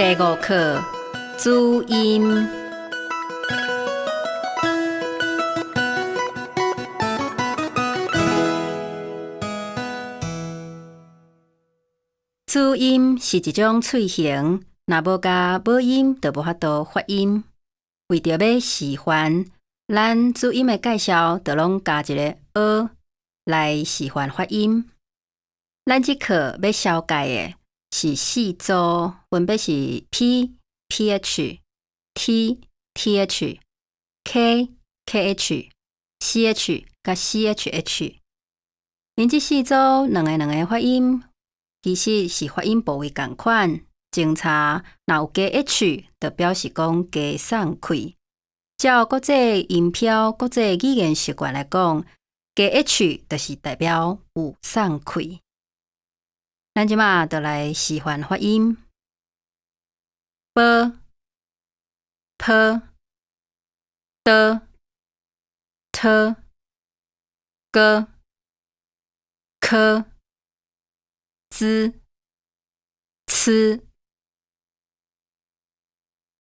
第5课注音。注音是一种喙型，若无加母音，就无法度发音。为着要示范，咱注音的介绍，就拢加一个“儿”来示范发音。咱即课要小解的是4组，分别是 P、PH、TH、K、KH、CH 甲 CHH。因即4组两个发音，其实是发音部位同款。检查若有加 H， 就表示讲加送开。照国际音标、国际语言习惯来讲，加 H 就是代表有送开。咱即马就来示范发音 ：b、p、d、t、g、k、z、c。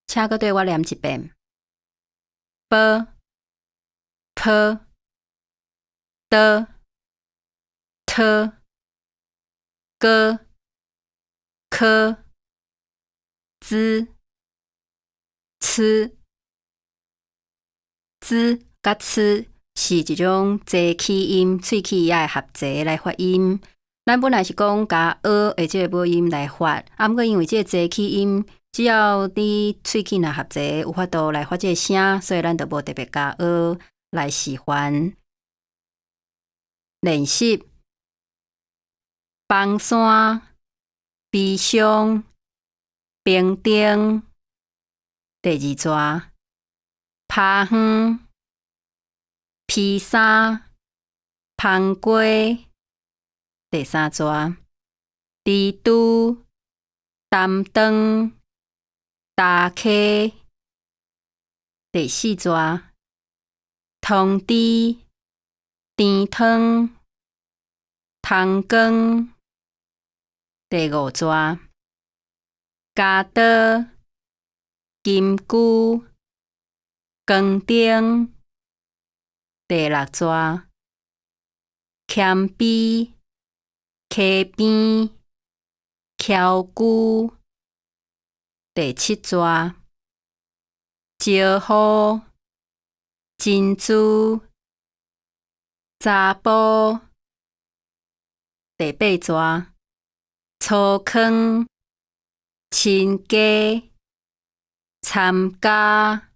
请搁对我念一遍 ：b、p、d、t、g、k、z、c。z 甲 c 是一种坐气音，喙齿也会合齐来发音。咱本来是讲加的这个母音来发，毋过因为这个坐气音，只要你喙齿若合齐，有法度来发这个声，所以咱就无特别加来示范练习。崩山、悲伤、平顶。第2组。爬远、披衫、芳过。第3组。蜘蛛、担当、打开。第4组。通知、甜汤、汤羹。第5组。加刀、金龟、光灯。第6组。欠边、溪边、翘姑。第7组。招呼、珍珠、查甫。第8组。粗坑、亲家、参加。